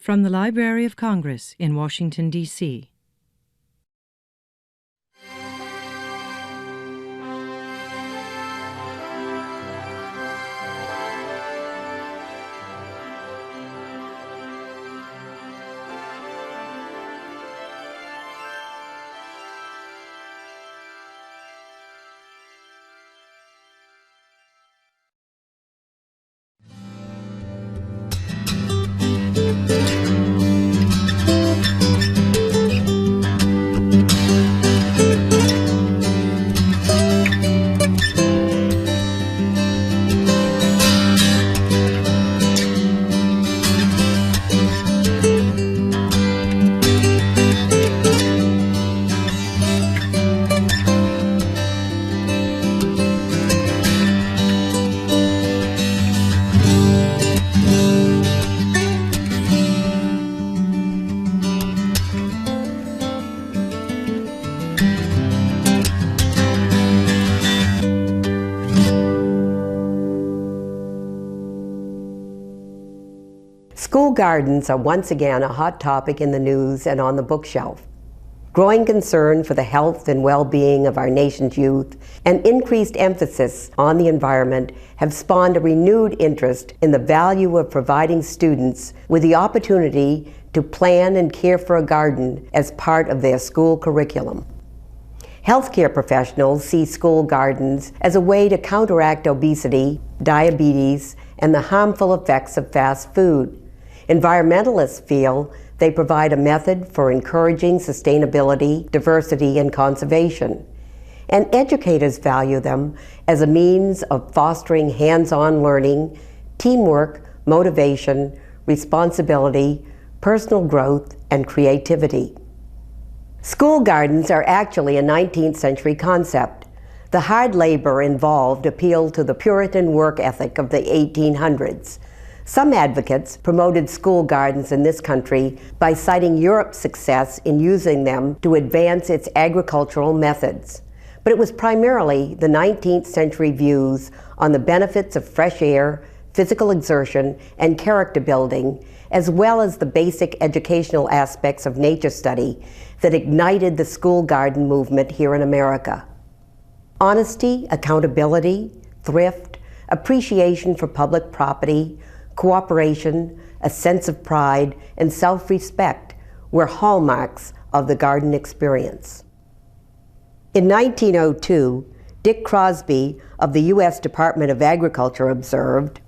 From the Library of Congress in Washington, D.C. School gardens are once again a hot topic in the news and on the bookshelf. Growing concern for the health and well-being of our nation's youth and increased emphasis on the environment have spawned a renewed interest in the value of providing students with the opportunity to plan and care for a garden as part of their school curriculum. Healthcare professionals see school gardens as a way to counteract obesity, diabetes, and the harmful effects of fast food. Environmentalists feel they provide a method for encouraging sustainability, diversity, and conservation. And educators value them as a means of fostering hands-on learning, teamwork, motivation, responsibility, personal growth, and creativity. School gardens are actually a 19th century concept. The hard labor involved appealed to the Puritan work ethic of the 1800s. Some advocates promoted school gardens in this country by citing Europe's success in using them to advance its agricultural methods. But it was primarily the 19th century views on the benefits of fresh air, physical exertion, and character building, as well as the basic educational aspects of nature study, that ignited the school garden movement here in America. Honesty, accountability, thrift, appreciation for public property, cooperation, a sense of pride, and self-respect were hallmarks of the garden experience. In 1902, Dick Crosby of the U.S. Department of Agriculture observed,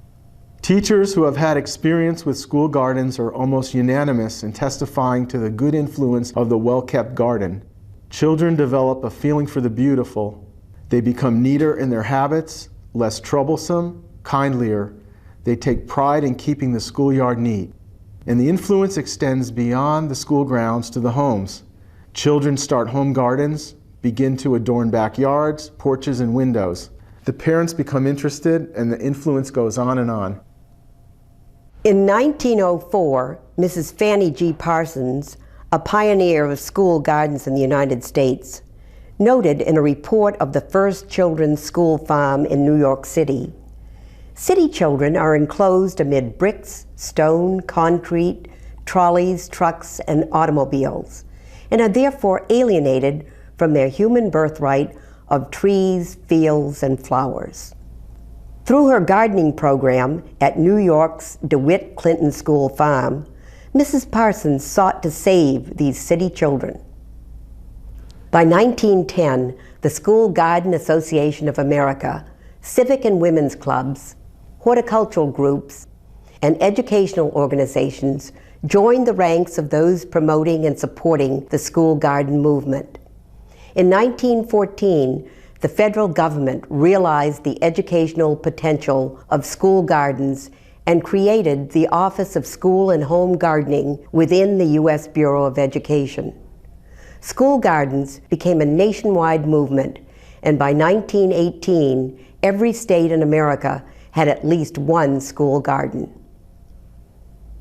"Teachers who have had experience with school gardens are almost unanimous in testifying to the good influence of the well-kept garden. Children develop a feeling for the beautiful. They become neater in their habits, less troublesome, kindlier. They take pride in keeping the schoolyard neat. And the influence extends beyond the school grounds to the homes. Children start home gardens, begin to adorn backyards, porches, and windows. The parents become interested, and the influence goes on and on." In 1904, Mrs. Fanny G. Parsons, a pioneer of school gardens in the United States, noted in a report of the first children's school farm in New York City, "City children are enclosed amid bricks, stone, concrete, trolleys, trucks, and automobiles, and are therefore alienated from their human birthright of trees, fields, and flowers." Through her gardening program at New York's DeWitt Clinton School Farm, Mrs. Parsons sought to save these city children. By 1910, the School Garden Association of America, civic and women's clubs, horticultural groups, and educational organizations joined the ranks of those promoting and supporting the school garden movement. In 1914, the federal government realized the educational potential of school gardens and created the Office of School and Home Gardening within the U.S. Bureau of Education. School gardens became a nationwide movement, and by 1918, every state in America had at least one school garden.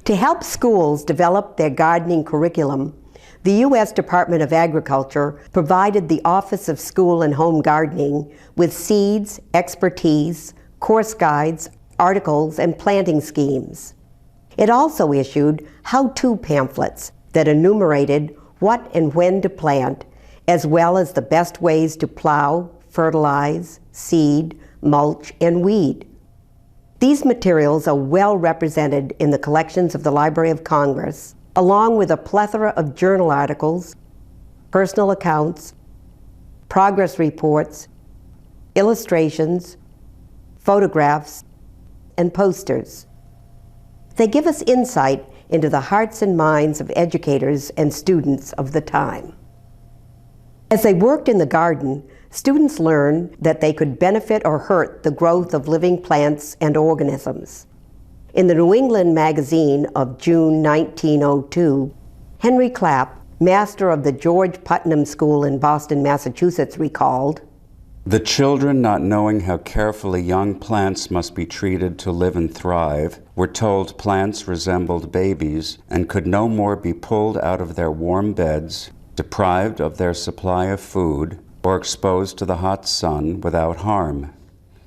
To help schools develop their gardening curriculum, the U.S. Department of Agriculture provided the Office of School and Home Gardening with seeds, expertise, course guides, articles, and planting schemes. It also issued how-to pamphlets that enumerated what and when to plant, as well as the best ways to plow, fertilize, seed, mulch, and weed. These materials are well represented in the collections of the Library of Congress, along with a plethora of journal articles, personal accounts, progress reports, illustrations, photographs, and posters. They give us insight into the hearts and minds of educators and students of the time. As they worked in the garden, students learned that they could benefit or hurt the growth of living plants and organisms. In the New England Magazine of June 1902, Henry Clapp, master of the George Putnam School in Boston, Massachusetts, recalled, "The children, not knowing how carefully young plants must be treated to live and thrive, were told plants resembled babies and could no more be pulled out of their warm beds, deprived of their supply of food, or exposed to the hot sun without harm.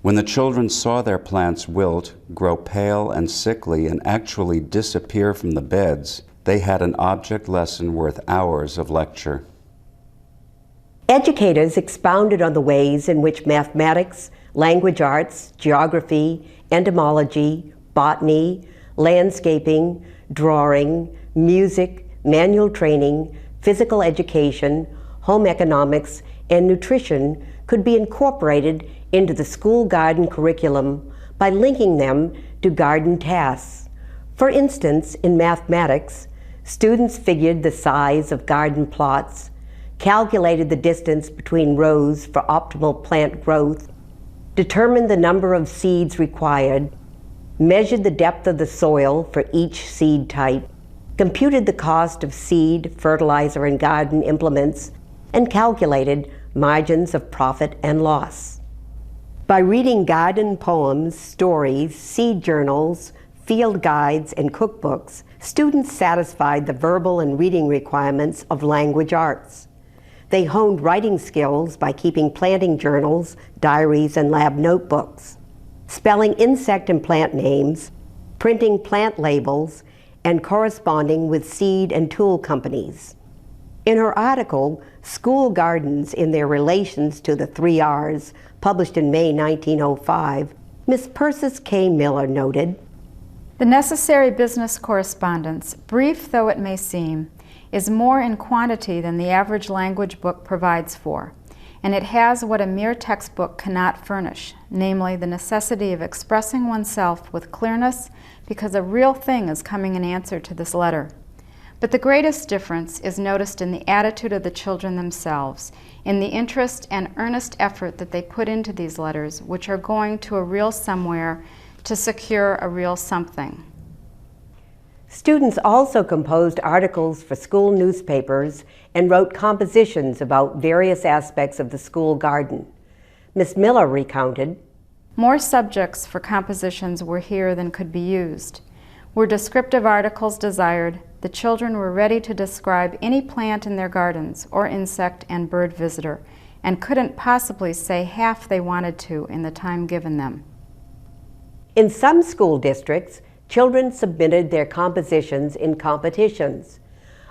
When the children saw their plants wilt, grow pale and sickly, and actually disappear from the beds, they had an object lesson worth hours of lecture." Educators expounded on the ways in which mathematics, language arts, geography, entomology, botany, landscaping, drawing, music, manual training, physical education, home economics, and nutrition could be incorporated into the school garden curriculum by linking them to garden tasks. For instance, in mathematics, students figured the size of garden plots, calculated the distance between rows for optimal plant growth, determined the number of seeds required, measured the depth of the soil for each seed type, computed the cost of seed, fertilizer, and garden implements, and calculated margins of profit and loss. By reading garden poems, stories, seed journals, field guides, and cookbooks, students satisfied the verbal and reading requirements of language arts. They honed writing skills by keeping planting journals, diaries, and lab notebooks, spelling insect and plant names, printing plant labels, and corresponding with seed and tool companies. In her article, School Gardens in Their Relations to the 3 R's, published in May 1905, Ms. Persis K. Miller noted, "The necessary business correspondence, brief though it may seem, is more in quantity than the average language book provides for, and it has what a mere textbook cannot furnish, namely the necessity of expressing oneself with clearness because a real thing is coming in answer to this letter. But the greatest difference is noticed in the attitude of the children themselves, in the interest and earnest effort that they put into these letters, which are going to a real somewhere to secure a real something." Students also composed articles for school newspapers and wrote compositions about various aspects of the school garden. Ms. Miller recounted, "More subjects for compositions were here than could be used. Were descriptive articles desired, the children were ready to describe any plant in their gardens or insect and bird visitor, and couldn't possibly say half they wanted to in the time given them." In some school districts, children submitted their compositions in competitions.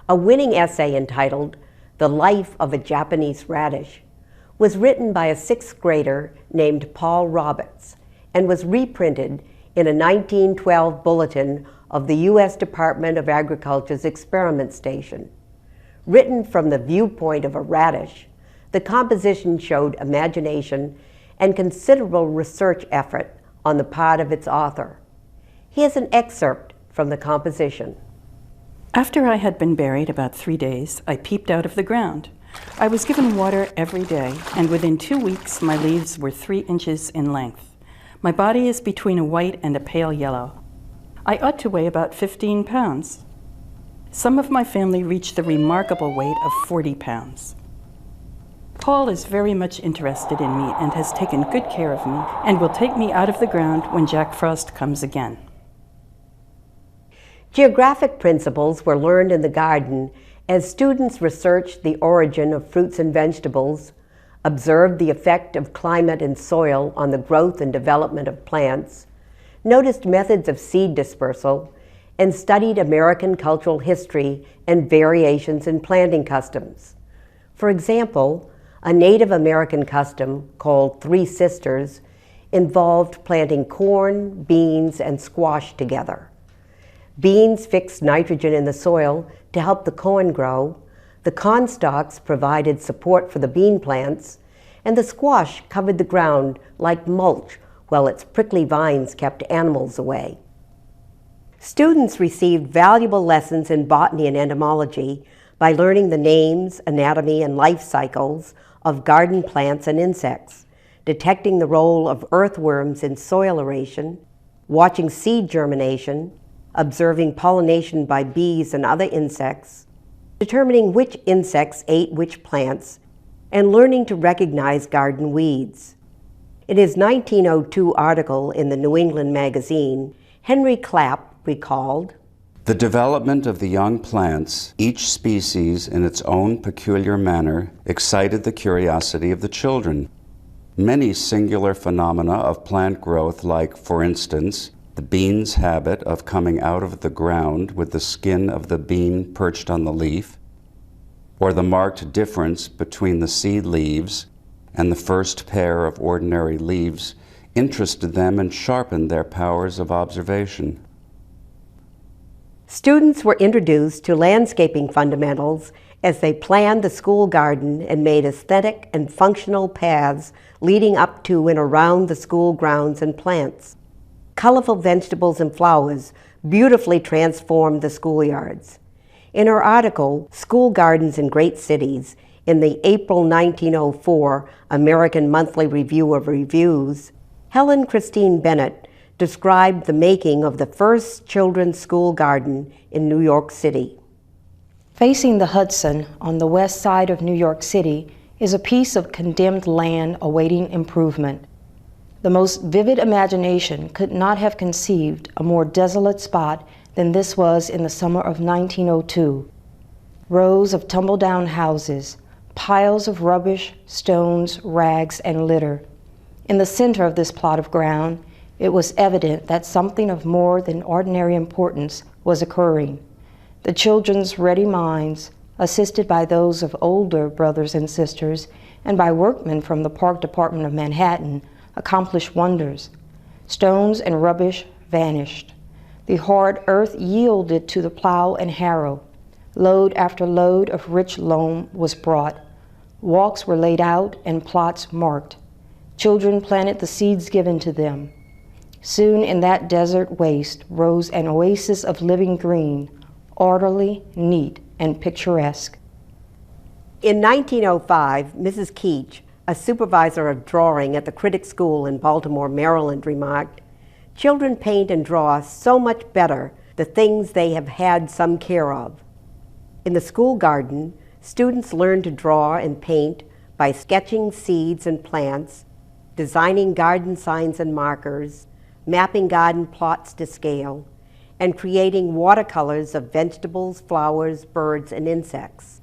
A winning essay entitled "The Life of a Japanese Radish" was written by a 6th grader named Paul Roberts and was reprinted in a 1912 bulletin of the U.S. Department of Agriculture's experiment station. Written from the viewpoint of a radish, the composition showed imagination and considerable research effort on the part of its author. Here's an excerpt from the composition. "After I had been buried about 3 days, I peeped out of the ground. I was given water every day, and within 2 weeks my leaves were 3 inches in length. My body is between a white and a pale yellow. I ought to weigh about 15 pounds. Some of my family reached the remarkable weight of 40 pounds. Paul is very much interested in me and has taken good care of me and will take me out of the ground when Jack Frost comes again." Geographic principles were learned in the garden as students researched the origin of fruits and vegetables, observed the effect of climate and soil on the growth and development of plants, noticed methods of seed dispersal, and studied American cultural history and variations in planting customs. For example, a Native American custom called Three Sisters involved planting corn, beans, and squash together. Beans fixed nitrogen in the soil to help the corn grow, the corn stalks provided support for the bean plants, and the squash covered the ground like mulch while its prickly vines kept animals away. Students received valuable lessons in botany and entomology by learning the names, anatomy, and life cycles of garden plants and insects, detecting the role of earthworms in soil aeration, watching seed germination, observing pollination by bees and other insects, determining which insects ate which plants, and learning to recognize garden weeds. In his 1902 article in the New England magazine, Henry Clapp recalled, "The development of the young plants, each species in its own peculiar manner, excited the curiosity of the children. Many singular phenomena of plant growth, like, for instance, the bean's habit of coming out of the ground with the skin of the bean perched on the leaf, or the marked difference between the seed leaves and the first pair of ordinary leaves, interested them and sharpened their powers of observation." Students were introduced to landscaping fundamentals as they planned the school garden and made aesthetic and functional paths leading up to and around the school grounds and plants. Colorful vegetables and flowers beautifully transformed the schoolyards. In her article, School Gardens in Great Cities, in the April 1904 American Monthly Review of Reviews, Helen Christine Bennett described the making of the first children's school garden in New York City. Facing the Hudson on the west side of New York City is a piece of condemned land awaiting improvement. The most vivid imagination could not have conceived a more desolate spot than this was in the summer of 1902. Rows of tumble-down houses, piles of rubbish, stones, rags, and litter. In the center of this plot of ground, it was evident that something of more than ordinary importance was occurring. The children's ready minds, assisted by those of older brothers and sisters and by workmen from the Park Department of Manhattan, accomplished wonders. Stones and rubbish vanished. The hard earth yielded to the plow and harrow. Load after load of rich loam was brought. Walks were laid out and plots marked. Children planted the seeds given to them. Soon in that desert waste rose an oasis of living green, orderly, neat, and picturesque. In 1905, Mrs. Keach, a supervisor of drawing at the Critic School in Baltimore, Maryland, remarked, "Children paint and draw so much better the things they have had some care of." In the school garden, students learn to draw and paint by sketching seeds and plants, designing garden signs and markers, mapping garden plots to scale, and creating watercolors of vegetables, flowers, birds, and insects.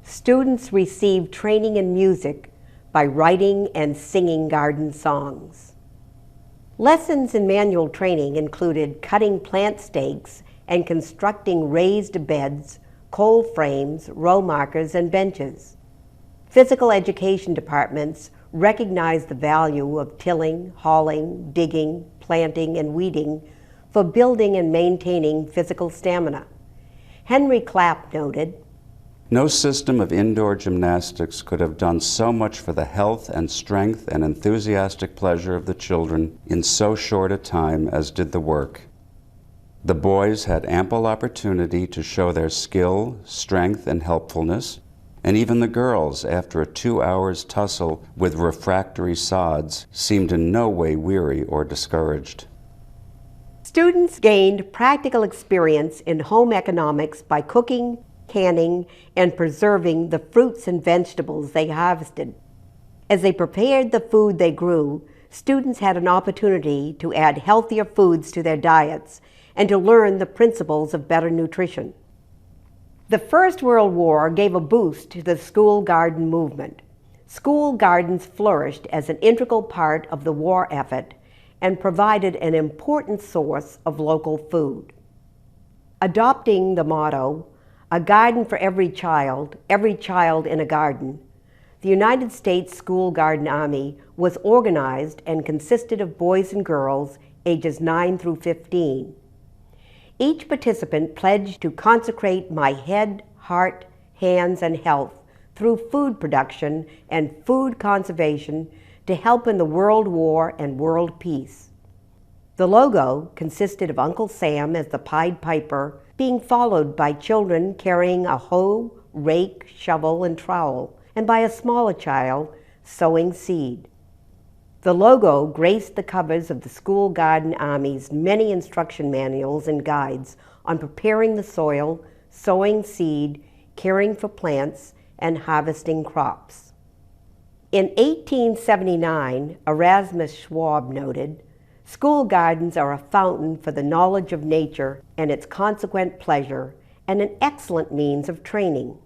Students receive training in music by writing and singing garden songs. Lessons in manual training included cutting plant stakes and constructing raised beds, cold frames, row markers, and benches. Physical education departments recognized the value of tilling, hauling, digging, planting, and weeding for building and maintaining physical stamina. Henry Clapp noted, "No system of indoor gymnastics could have done so much for the health and strength and enthusiastic pleasure of the children in so short a time as did the work. The boys had ample opportunity to show their skill, strength, and helpfulness, and even the girls, after a 2 hours tussle with refractory sods, seemed in no way weary or discouraged." Students gained practical experience in home economics by cooking, canning, and preserving the fruits and vegetables they harvested. As they prepared the food they grew, students had an opportunity to add healthier foods to their diets and to learn the principles of better nutrition. The First World War gave a boost to the school garden movement. School gardens flourished as an integral part of the war effort and provided an important source of local food. Adopting the motto, "A garden for every child in a garden," the United States School Garden Army was organized and consisted of boys and girls ages 9 through 15. Each participant pledged to consecrate my head, heart, hands, and health through food production and food conservation to help in the world war and world peace. The logo consisted of Uncle Sam as the Pied Piper, being followed by children carrying a hoe, rake, shovel, and trowel, and by a smaller child sowing seed. The logo graced the covers of the School Garden Army's many instruction manuals and guides on preparing the soil, sowing seed, caring for plants, and harvesting crops. In 1879, Erasmus Schwab noted, "School gardens are a fountain for the knowledge of nature and its consequent pleasure, and an excellent means of training."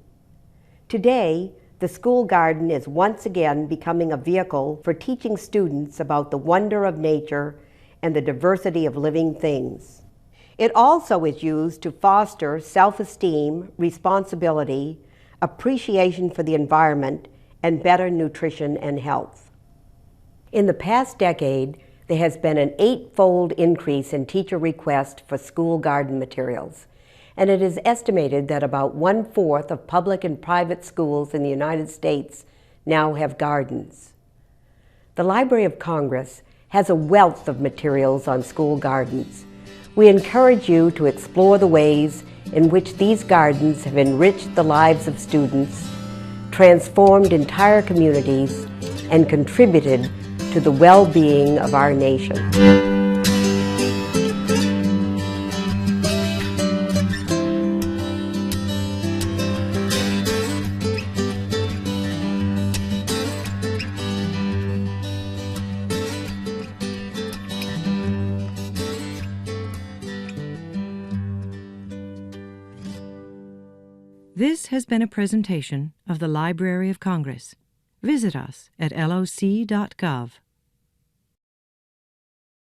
Today, the school garden is once again becoming a vehicle for teaching students about the wonder of nature and the diversity of living things. It also is used to foster self-esteem, responsibility, appreciation for the environment, and better nutrition and health. In the past decade, there has been an 8-fold increase in teacher requests for school garden materials, and it is estimated that about 1/4 of public and private schools in the United States now have gardens. The Library of Congress has a wealth of materials on school gardens. We encourage you to explore the ways in which these gardens have enriched the lives of students, transformed entire communities, and contributed to the well-being of our nation. This has been a presentation of the Library of Congress. Visit us at loc.gov.